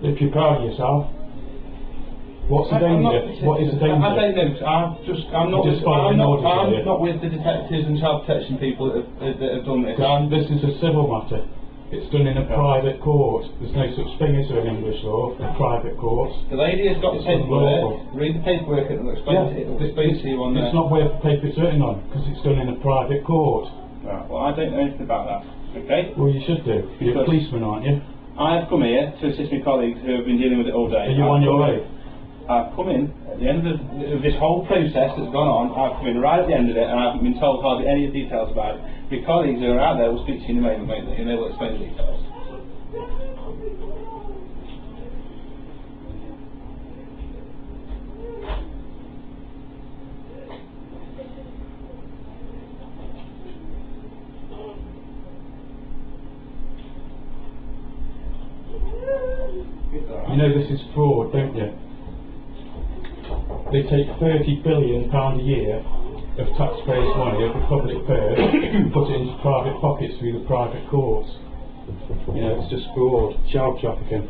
If you're proud of yourself. What's the danger? What is the danger? I don't know. I'm not with the detectives and child protection people that have done this. This is a civil matter. It's done in a private court. There's no such thing as in English law, a private court. The lady has got the paperwork. Read the paperwork and it'll explain to you on there. It's not worth the paper it's written on, because it's done in a private court. Right, well, I don't know anything about that. Okay? Well, you should do. You're a policeman, aren't you? I have come here to assist my colleagues who have been dealing with it all day. Are you on your way? I've come in at the end of this whole process that's gone on. I've come in right at the end of it, and I haven't been told hardly any of the details about it. My colleagues who are out there will speak to you in a moment, and they will explain the details. You know this is fraud, don't you? They take £30 billion a year of taxpayers' money, of the public purse, and put it into private pockets through the private courts. You know, it's just fraud, child trafficking.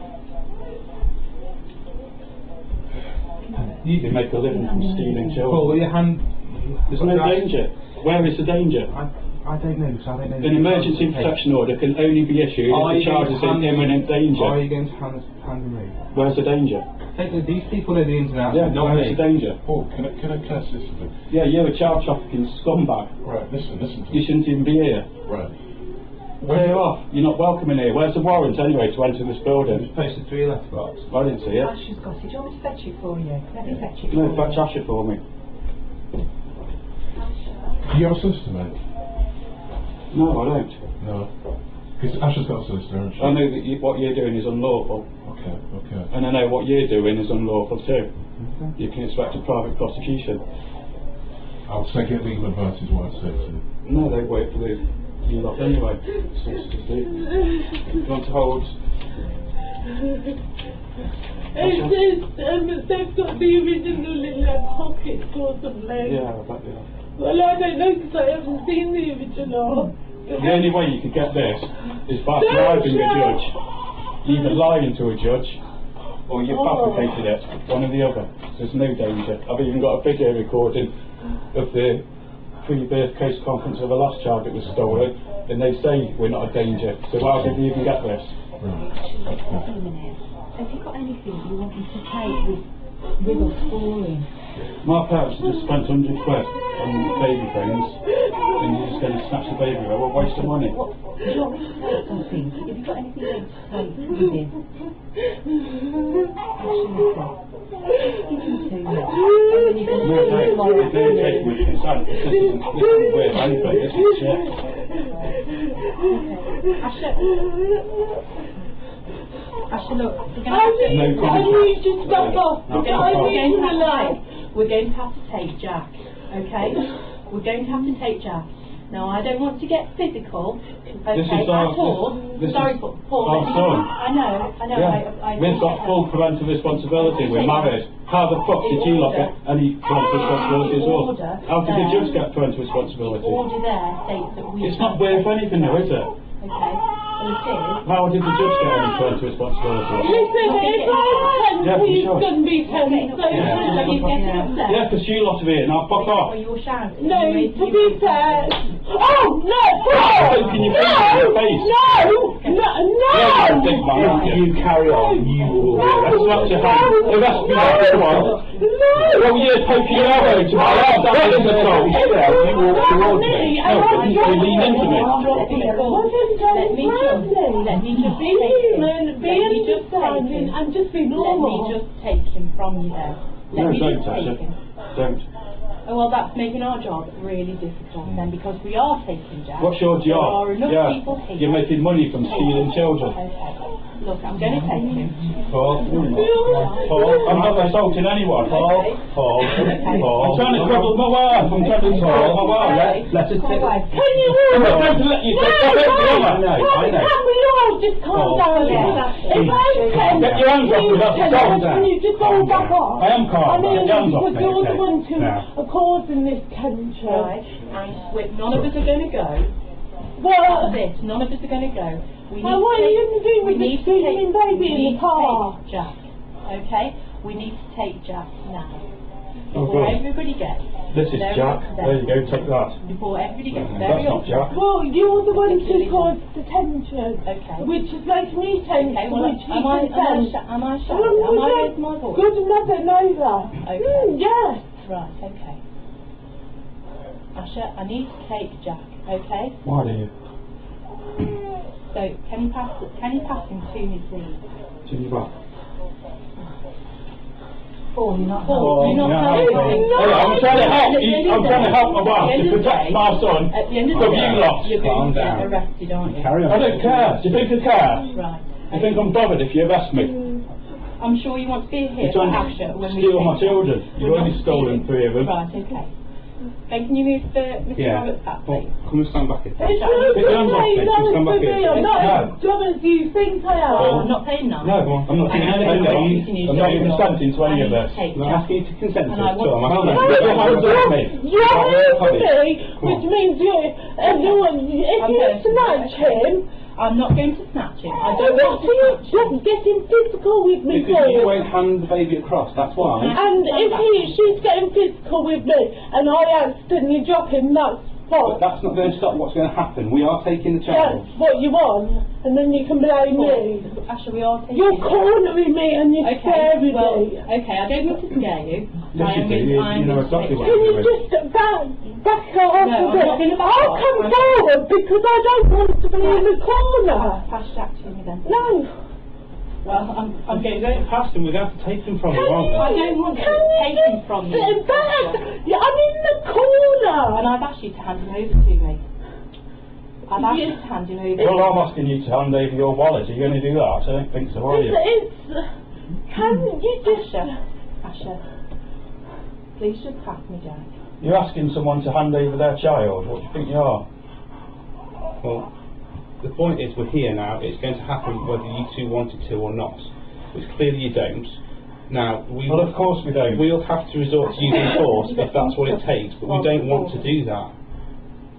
You can make a living from stealing children. Paul, will your hand... There's no danger. Where is the danger? I don't know, because I don't know... An emergency protection order can only be issued if the child is in imminent danger. Are you going to hand me? Where's the danger? These people know the ins and outs. Yeah, where's the danger? Paul, can I listen to this? Yeah, you're a child trafficking scumbag. Right, listen to You me. shouldn't even be here. Right. Clear off. You're not welcome in here. Where's the warrant anyway to enter this building? Just posted 3 letterbox. I didn't see it. Ash's got it. Do you want me to fetch it for you? Let me fetch it No, for fetch Asher for me. You're a solicitor, mate? No, I don't. No. Because Asher's got a solicitor, hasn't she? I know that what you're doing is unlawful. Okay, okay. And I know what you're doing is unlawful too. Okay. You can expect a private prosecution. I'll take it legal advice is what I'd say to you. No, they wait for the lot anyway. Solicitors do. You want to hold? They've got the original in their pockets or something. Yeah, I bet they are. Well, I don't know because I haven't seen the original. The only way you could get this is by bribing a judge. Either lying to a judge or you've fabricated it, one or the other. There's no danger. I've even got a video recording of the pre-birth case conference of the last child that was stolen, and they say we're not a danger. So how did we even get this? Wait a minute. Have you got anything you want me to take with us for him? My parents just spent 100 quid on baby things, and you're just going to snatch the baby away. What a waste of money. What, do you want me to take something? Have you got anything else to take with him? Give him to me. And then you're going to see him tomorrow. No, take with consent. This isn't worth anything. This is shit. Asher, look, we're going to have to... I need to stop off. We're going to have to take Jack, okay? We're going to have to take Jack. Now, I don't want to get physical, okay, This is our, at all. this Sorry, is Paul. our son. I know. Yeah. We've got full parental responsibility. We're married. How the fuck did you lot get any parental responsibility at all? How did the judge get parental responsibility? The order there states that we... It's not worth anything now, is it? Okay, well it is. How did the judge get any parental responsibility? Listen, if I'm 10, Yeah, he's sure. going to be 10. So Are you getting upset? Yeah, because you lot are here. Now fuck off. Or you're shouting? no, to be fair. Oh, no, How can you put it in your face? Yeah, you big man, aren't you? carry on, you will. That's not your hand. Arrest me after a while. Well, you're poking your elbow to my arm. That isn't the top. You walk towards me. No, but you lean into me. Let me just Be human, be understanding, and just be normal. Let me just take him from you then. No, Let me don't, just Tasha. take him. Don't. Oh, well, that's making our job really difficult then, because we are taking Jack. What's your There job? are enough Yeah, people here. you're making money from stealing children. Okay. Look, I'm going to take him. Paul, I'm not assaulting anyone. Okay. I'm trying to trouble my wife. I'm trying to trouble my wife. Let us take... Can you I'm not going to let you take No, my no, I know. Can we all just calm down? If I'm 10, Get your hands off me, that's you calm down. can you just all back off? I am calm. I mean, Get your hands off because me. you're the Okay. ones who Now. are causing this country. Right, and none of us are going to go. Well, That's it, none of us are going to go. And what are you going to do with the screaming baby in the car? Jack, okay? We need to take Jack now. Oh, Before God. everybody gets This is very Jack. upset. There you go, take that. Before everybody gets That's very not upset. Jack. Well, you're the one who caused detention. Okay. Which is making me tense, Okay, well, which he am I consents. shouting? Am I Well, raising my voice? good enough and over. Okay. Yes. Right, okay. Asha, I need to take Jack, okay? Why do you? So, can you pass him to me, please? To your back. Paul, you're not Oh, helping. You're no, not helping. Hey, I'm trying to help you. I'm trying to help my wife At the end to of the protect day- my son At the end of the from day, you lot. you're going Calm to get down. arrested, aren't you? Carry on. I don't care. Do you think I care? Right. I think I'm bothered if you arrest me. I'm sure you want to be here You're for trying Asha to when we steal take my children. You've We're already not stolen stealing. 3 of them. Right, okay. Then can you move Mr. Yeah. Roberts back, Well, please? come and stand back here. It's It not sounds like saying it. no Just come back for here. me. I'm not No. as dumb as you think I am. I'm not saying no. No, I'm not doing anything wrong. I'm not even consenting to any of this. I'm not asking you to consent to And it I at all. I'm want asking to- you Get your hands off me. You're Come me, on. which means if you snatch him, I'm not going to snatch him. I don't what want are to you snatch him. just getting physical with me Because you for? won't hand the baby across, that's why. And if she's getting physical with me and I accidentally drop him, that's But fine. that's not going to stop what's going to happen. We are taking the That's child. what you want, and then you can blame me. Asha, we are taking You're Jack. cornering me and you're Okay, scaring well, me. okay, I don't want to scare you. Yes, I you am do. going- You I am know going to exactly take what Can Jack. you just back off No, a I'm bit? not gonna back I'll off. come I'm- forward because I don't want to be in the corner. Pass Jack to me then. No. Well, I'm Okay, going going past them, we're going to have to take them from you, aren't we? I don't want to take him from you. Sit back. Asha. Yeah, I'm in the corner. And I've asked you to hand him over to me. I've asked you to hand him over. Well, I'm asking you to hand over your wallet. Are you going to do that? I don't think so, are you? Can you just... Asha, please just pass me, Jack. You're asking someone to hand over their child. What do you think you are? Well, the point is we're here now. It's going to happen whether you two wanted to or not, which clearly you don't. Now, Well, of course we don't. we'll have to resort to using force if that's what it takes, but we don't want to do that.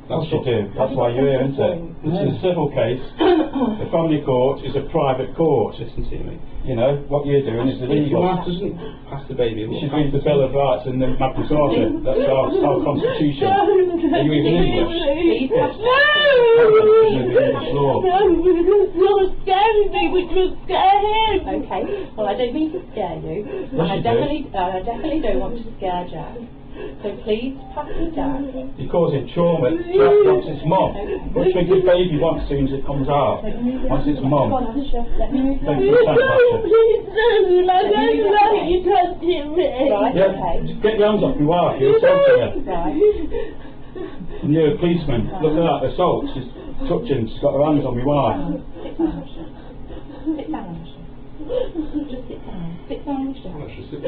That's what you do. That's why you're here, isn't it? This is a civil case. The family court is a private court. Listen to me. You know, what you're doing is If your illegal. wife doesn't pass the baby, You we'll should have read the to- Bill of Rights and the Magna Carta. That's our constitution. Are you even English? Please pass English law. No, because you're scaring me, which will scare him. Okay, well I don't mean to scare you, and I Yes, you do. definitely don't want to scare Jack. So please pass me Jack. You're causing trauma. Jack wants his mum. What do you think his baby wants as soon as it comes out? Wants his Come on, mum. Asha, let me move Don't back. consent, Asha. Please do. I don't like you touching me. Right, Yeah, okay. just get your hands off your wife. You're assaulting her. Right. And you're a policeman. Look at that assault. She's touching. She's got her hands on my wife. Sit down, Asha. Sit down, Asha. Just sit down. Sit down, Jack. Sit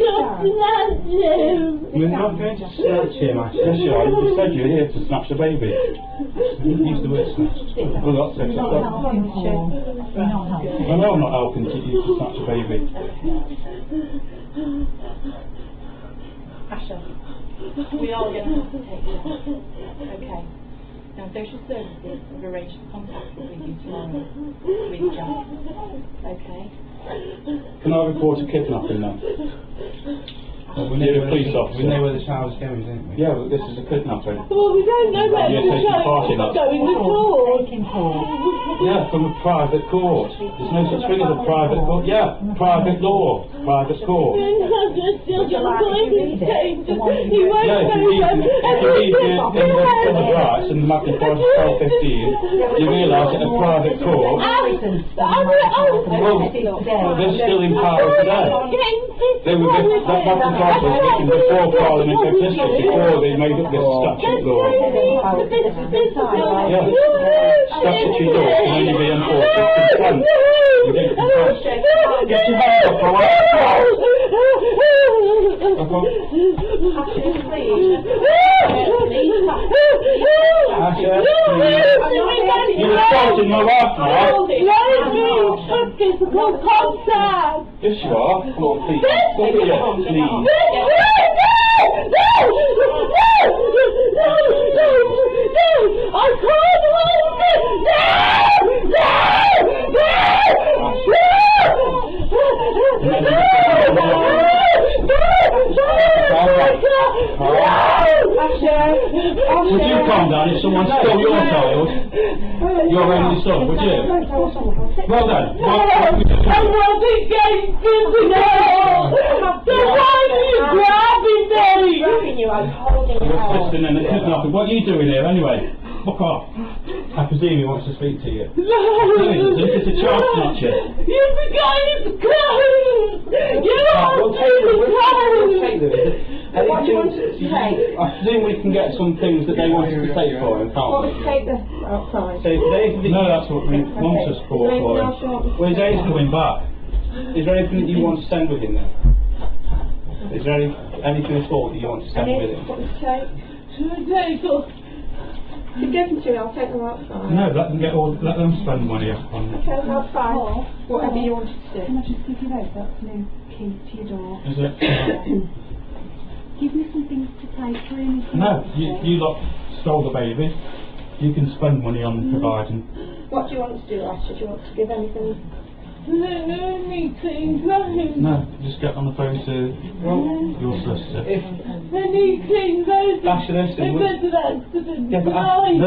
down. We're not going to snatch him, Yes, you are. You said you're here to snatch the baby. Use the word snatch. Well, that's it. I know I'm not helping you to snatch a baby. Asha, we are going to have to take Jack. Okay. Now, social services have arranged a contact with you tomorrow with Jack. Okay? Can I report a kidnapping then? You're a police officer. We know where the child's going, don't we? Yeah, but this is a kidnapping. Well, we don't know where You're the taking part in child that. is going at all. Yeah, from a private court. There's no such thing as a private court. Yeah, private law, private court. He won't Yeah, know if you read the Bill of Rights and the Magna Carta 1215, you realise that a private court, they're still in power today. They were that Magna Carta was written before Parliament existed, before they made up this statute law. Yeah, statutory law can only be enforced with consent. You didn't consent. Get your hands off my wife. Asha, please. You're assaulting my wife now. Physical contact. Yes, you are. Come on, please. Look at you, please. I can't hold it! No! son, would you? Well then. I wasn't getting physical! So why are you grabbing me? Grabbing you, I'm holding you out. Assisting and a kidnapping. What are you doing here anyway? Fuck off. I presume he wants to speak to you. It's a child snatcher. You forgot his clothes! You We'll lost take his them. We'll clothes! take them. What do you want us to take? I presume we can get some things that they want us to take for him, can't Well, we? let's take the outside. So No, that's what we want us for him. Well, is there He's coming back. Is there anything that you want to send with him then? Is there anything at all that you want to send with him? What to take? Should I take off? You give them to me, I'll take them outside. No, let them spend money on Okay, outside. Whatever you want to do. Can I just give you those? That's new key to your door. Is it? Give me some things to take for him. No, you lot stole the baby. You can spend money on providing. What do you want to do, Asher? Do you want to give anything? No, me clean clothes. No, just get on the phone to your solicitor. I need clean clothes. Actually, listen, I've been to an accident. Yeah, but tonight.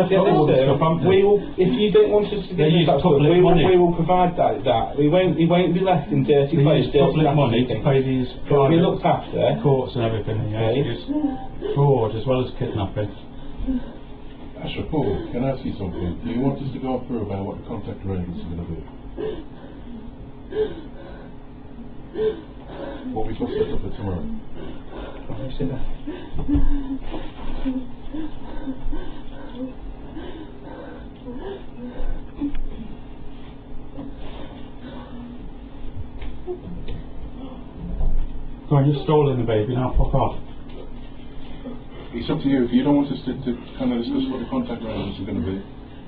we will. If you don't want us to They give use us that public stuff, money. we will provide that. He won't be left in dirty They clothes. use public money to pay these He'll be private looked after. courts and everything. Yeah, Okay. it's fraud as well as kidnapping. Asher, Paul, can I ask you something? Do you want us to go through about what the contact arrangements are going to be? What we've got set up for tomorrow? Sit there. Go on, you've stolen the baby, now fuck off. It's up to you. If you don't want us to kind of discuss what the contact arrangements are going to be.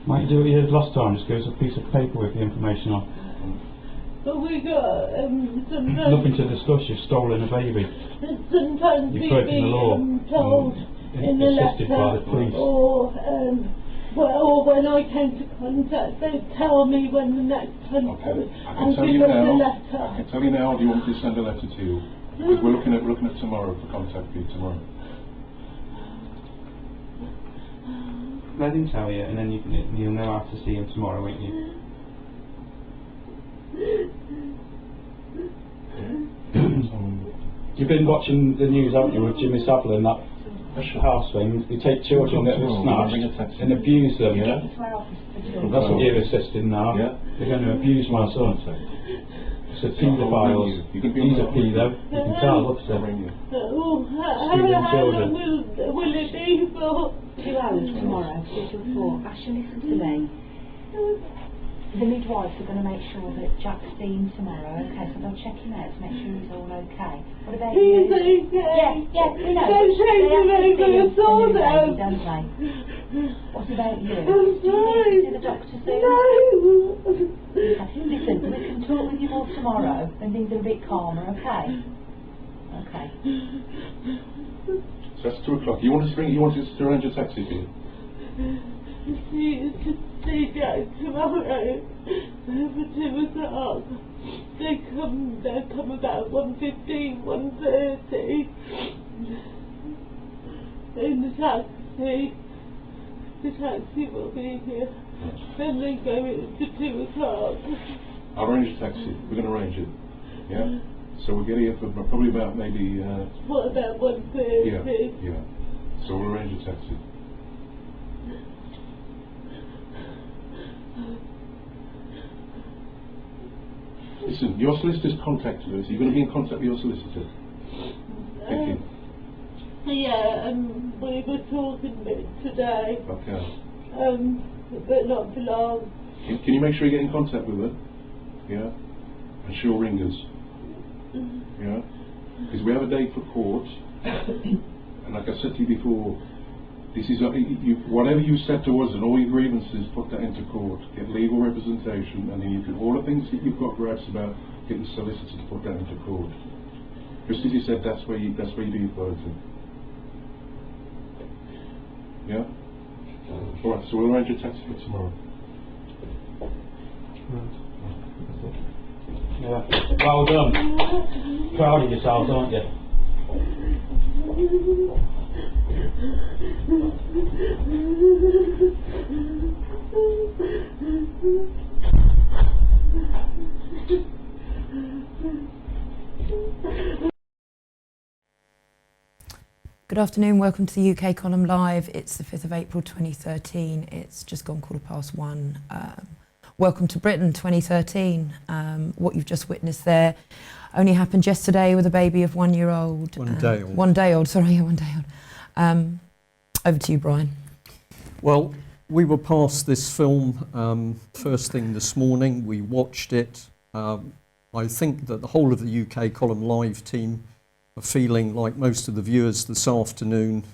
Might you do what you did last time, just give us a piece of paper with the information on. But we got sometimes. Nothing to discuss, you've stolen a baby. Sometimes You've we broken the law. told in the Assisted by letter the police. or when I came to contact, they tell me when the next time Okay. I and can tell give you us now. a I letter. can tell you now. Do you want me to send a letter to you? Because we're looking at tomorrow for contact for you tomorrow. Let him tell you, and then you'll know how to see him tomorrow, won't you? You've been watching the news, haven't you, with Jimmy Savile and that house thing? You take children that were snatched and abuse them. Yeah. That's what you're assisting now. Yeah. They're going to abuse my son. It's a paedophile. You can be He's a on pedo. You can tell, look at I'll him. ring you. How Stealing long children. will it be for? 2 hours tomorrow, 2 till 4. Asher, listen to me. The midwives are going to make sure that Jack's seen tomorrow, okay? So they'll check him out to make sure he's all okay. What about He's you? okay. Yeah, we know. Don't take They have him to see over him the sword the new baby, out. don't they? What about you? I'm Do you need sorry. to see the doctor soon? No. Okay. Listen, we can talk with you all tomorrow when things are a bit calmer, okay? Okay. So that's 2 o'clock. You want us to arrange a taxi for you? See Jack tomorrow for 2 o'clock. They come about 1:15, 1:30 in the taxi. The taxi will be here. Then they go in for 2 o'clock. I'll arrange a taxi. We're going to arrange it. Yeah? So we'll get here for probably about maybe... What about 1:30? Yeah. So we'll arrange a taxi. Listen, your solicitor's contacted us. You're going to be in contact with your solicitor. Thank you. Yeah, we were talking a bit today, Okay. but not for long. Can you make sure you get in contact with her? Yeah? And she'll ring us. Yeah? Because we have a date for court. And like I said to you before, this is whatever you said to us and all your grievances, put that into court. Get legal representation, and then you can all the things that you've got gripes about, get the solicitor to put that into court. Just as you said, that's where you do your voting. Yeah? Alright, so we'll arrange a taxi for tomorrow. Yeah. Well done. Proud of yourselves, aren't you? Good afternoon, welcome to the UK Column Live. It's the 5th of April 2013. It's just gone 1:15. Welcome to Britain 2013. What you've just witnessed there only happened yesterday with a baby of 1 year old. 1 day old. 1 day old, sorry, 1 day old. Over to you, Brian. Well, we were past this film first thing this morning. We watched it. I think that the whole of the UK Column Live team are feeling like most of the viewers this afternoon,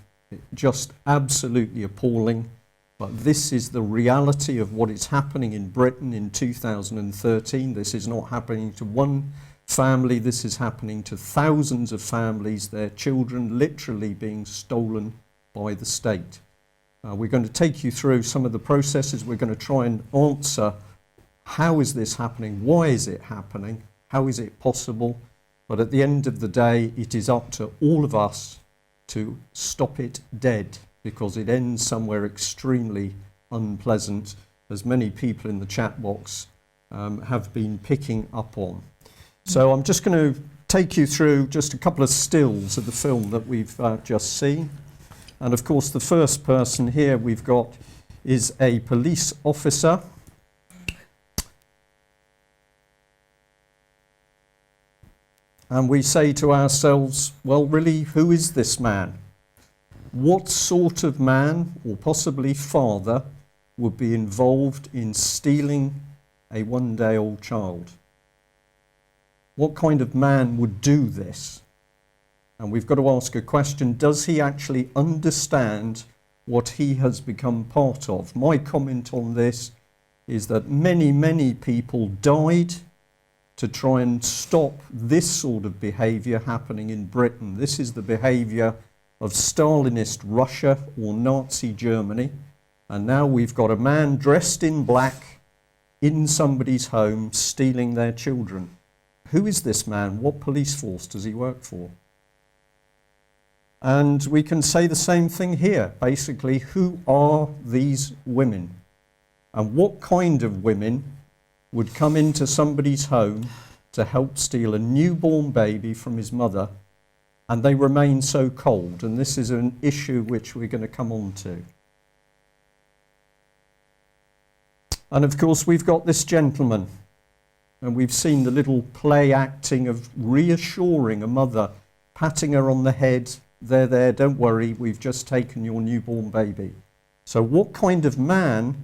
just absolutely appalling. But this is the reality of what is happening in Britain in 2013. This is not happening to one family, this is happening to thousands of families, their children literally being stolen by the state. We're going to take you through some of the processes. We're going to try and answer, how is this happening? Why is it happening? How is it possible? But at the end of the day, it is up to all of us to stop it dead, because it ends somewhere extremely unpleasant, as many people in the chat box have been picking up on. So I'm just going to take you through just a couple of stills of the film that we've just seen. And of course, the first person here we've got is a police officer. And we say to ourselves, well, really, who is this man? What sort of man, or possibly father, would be involved in stealing a 1-day-old child? What kind of man would do this? And we've got to ask a question, does he actually understand what he has become part of? My comment on this is that many, many people died to try and stop this sort of behaviour happening in Britain. This is the behaviour of Stalinist Russia or Nazi Germany. And now we've got a man dressed in black in somebody's home stealing their children. Who is this man? What police force does he work for? And we can say the same thing here. Basically, who are these women? And what kind of women would come into somebody's home to help steal a newborn baby from his mother, and they remain so cold? And this is an issue which we're going to come on to. And of course, we've got this gentleman, and we've seen the little play acting of reassuring a mother, patting her on the head. There, don't worry, we've just taken your newborn baby. So what kind of man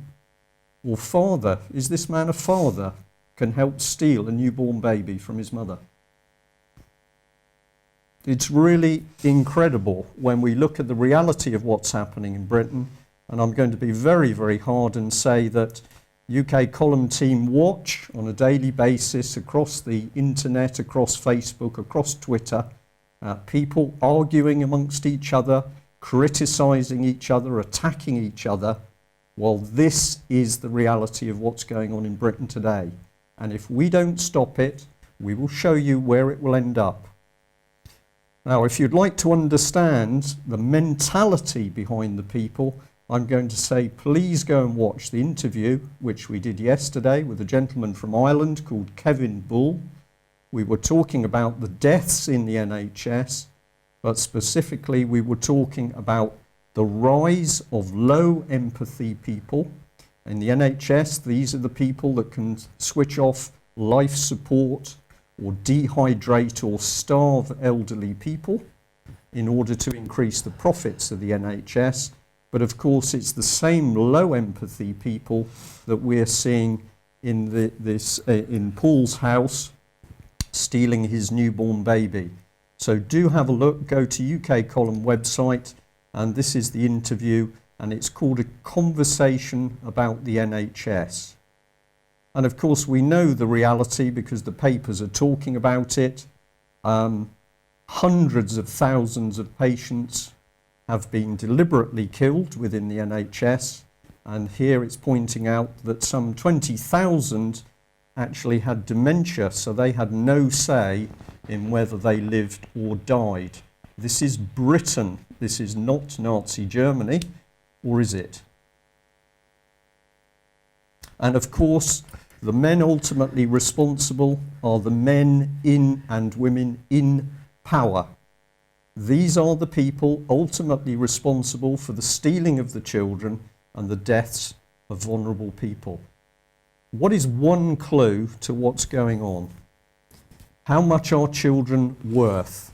or father, is this man a father, can help steal a newborn baby from his mother? It's really incredible when we look at the reality of what's happening in Britain. And I'm going to be very, very hard and say that UK Column team watch on a daily basis across the internet, across Facebook, across Twitter, people arguing amongst each other, criticising each other, attacking each other. Well, this is the reality of what's going on in Britain today. And if we don't stop it, we will show you where it will end up. Now, if you'd like to understand the mentality behind the people, I'm going to say, please go and watch the interview, which we did yesterday with a gentleman from Ireland called Kevin Bull. We were talking about the deaths in the NHS, but specifically we were talking about the rise of low empathy people. In the NHS, these are the people that can switch off life support or dehydrate or starve elderly people in order to increase the profits of the NHS. But of course, it's the same low empathy people that we're seeing in in Paul's house, stealing his newborn baby. So do have a look, go to UK Column website, and this is the interview, and it's called A Conversation About the NHS. And of course, we know the reality because the papers are talking about it. Hundreds of thousands of patients have been deliberately killed within the NHS, and here it's pointing out that some 20,000 actually had dementia, so they had no say in whether they lived or died. This is Britain. This is not Nazi Germany, or is it? And of course, the men ultimately responsible are the men in and women in power. These are the people ultimately responsible for the stealing of the children and the deaths of vulnerable people. What is one clue to what's going on? How much are children worth?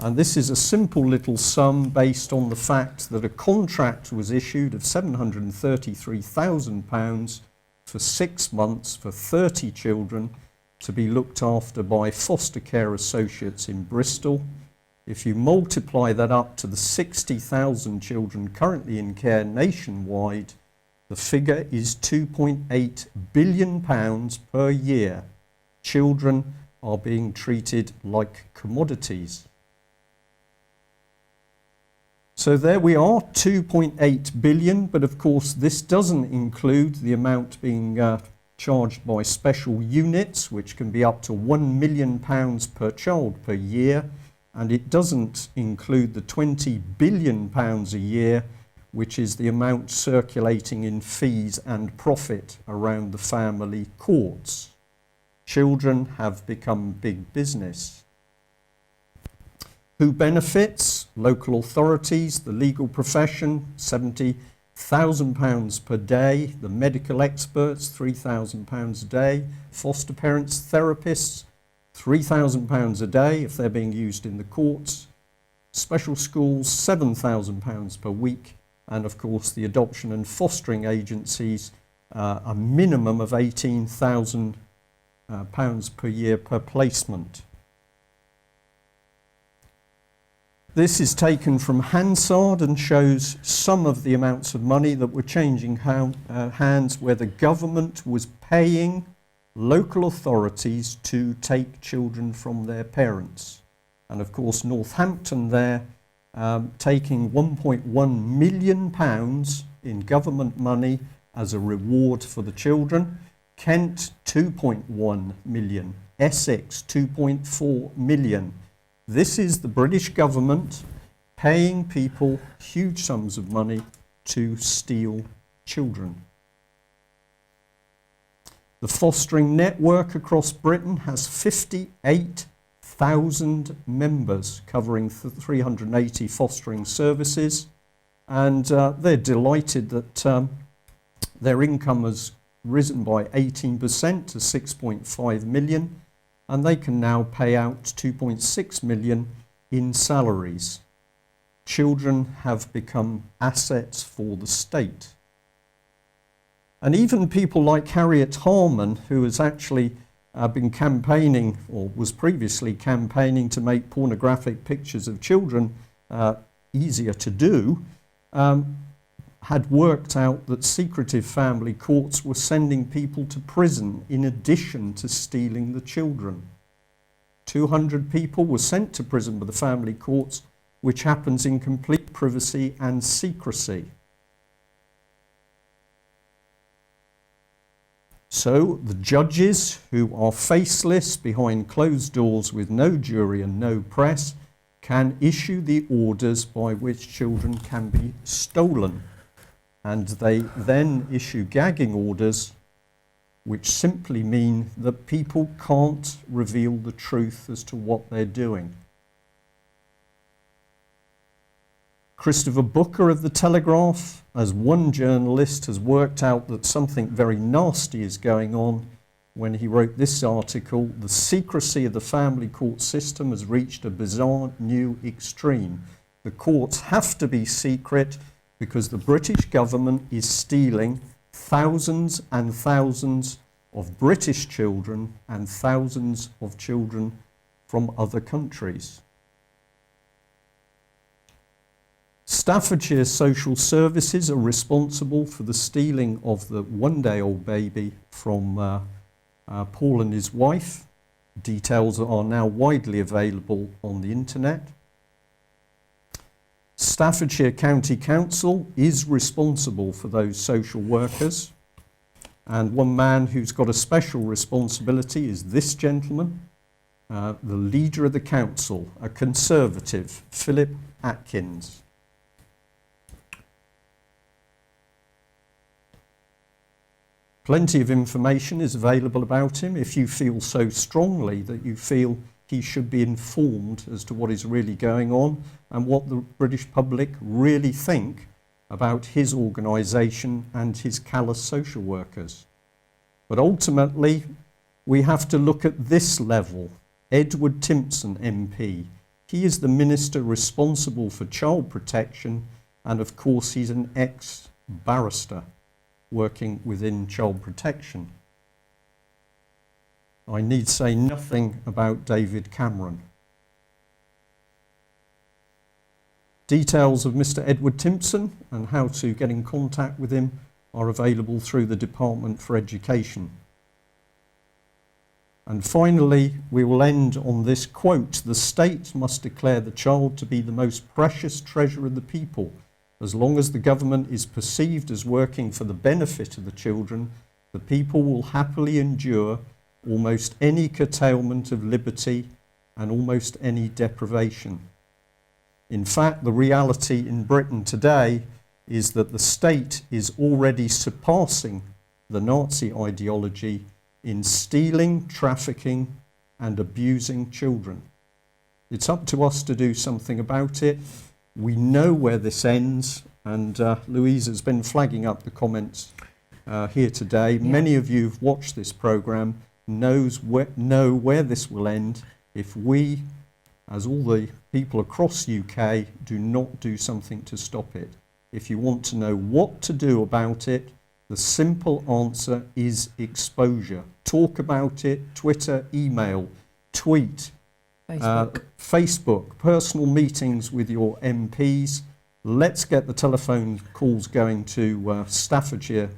And this is a simple little sum based on the fact that a contract was issued of £733,000 for 6 months for 30 children to be looked after by foster care associates in Bristol. If you multiply that up to the 60,000 children currently in care nationwide, the figure is £2.8 billion per year. Children are being treated like commodities. So there we are, 2.8 billion, but of course this doesn't include the amount being charged by special units, which can be up to £1 million per child per year, and it doesn't include the £20 billion a year, which is the amount circulating in fees and profit around the family courts. Children have become big business. Who benefits? Local authorities, the legal profession, £70,000 per day, the medical experts, £3,000 a day, foster parents, therapists, £3,000 a day if they're being used in the courts, special schools, £7,000 per week, and of course the adoption and fostering agencies, a minimum of £18,000 per year per placement. This is taken from Hansard and shows some of the amounts of money that were changing hands where the government was paying local authorities to take children from their parents. And of course Northampton there taking £1.1 million in government money as a reward for the children. Kent 2.1 million, Essex 2.4 million. This is the British government paying people huge sums of money to steal children. The fostering network across Britain has 58,000 members covering 380 fostering services, and they're delighted that their income has risen by 18% to 6.5 million, and they can now pay out 2.6 million in salaries. Children have become assets for the state. And even people like Harriet Harman, who has actually been campaigning, or was previously campaigning to make pornographic pictures of children easier to do, had worked out that secretive family courts were sending people to prison in addition to stealing the children. 200 people were sent to prison by the family courts, which happens in complete privacy and secrecy. So the judges, who are faceless behind closed doors with no jury and no press, can issue the orders by which children can be stolen. And they then issue gagging orders, which simply mean that people can't reveal the truth as to what they're doing. Christopher Booker of The Telegraph, as one journalist, has worked out that something very nasty is going on when he wrote this article: "The secrecy of the family court system has reached a bizarre new extreme. The courts have to be secret because the British government is stealing thousands and thousands of British children and thousands of children from other countries." Staffordshire Social Services are responsible for the stealing of the one-day-old baby from Paul and his wife. Details are now widely available on the internet. Staffordshire County Council is responsible for those social workers, and one man who's got a special responsibility is this gentleman, the leader of the council, a Conservative, Philip Atkins. Plenty of information is available about him if you feel so strongly that you feel he should be informed as to what is really going on and what the British public really think about his organisation and his callous social workers. But ultimately, we have to look at this level. Edward Timpson MP. He is the minister responsible for child protection, and of course he's an ex-barrister working within child protection. I need say nothing about David Cameron. Details of Mr. Edward Timpson and how to get in contact with him are available through the Department for Education. And finally, we will end on this quote: "The state must declare the child to be the most precious treasure of the people. As long as the government is perceived as working for the benefit of the children, the people will happily endure almost any curtailment of liberty and almost any deprivation." In fact, the reality in Britain today is that the state is already surpassing the Nazi ideology in stealing, trafficking and abusing children. It's up to us to do something about it. We know where this ends, and Louise has been flagging up the comments here today. Yeah. Many of you who've watched this programme know where this will end if we, as all the people across UK, do not do something to stop it. If you want to know what to do about it, the simple answer is exposure. Talk about it, Twitter, email, tweet, Facebook, personal meetings with your MPs. Let's get the telephone calls going to Staffordshire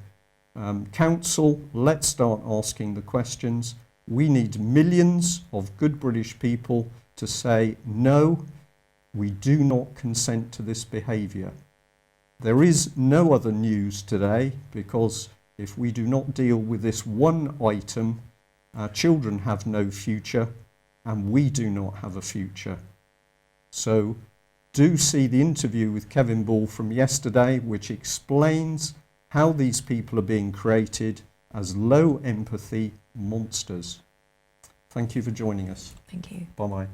Council. Let's start asking the questions. We need millions of good British people to say, no, we do not consent to this behaviour. There is no other news today, because if we do not deal with this one item, our children have no future and we do not have a future. So do see the interview with Kevin Ball from yesterday, which explains how these people are being created as low empathy monsters. Thank you for joining us. Thank you. Bye-bye.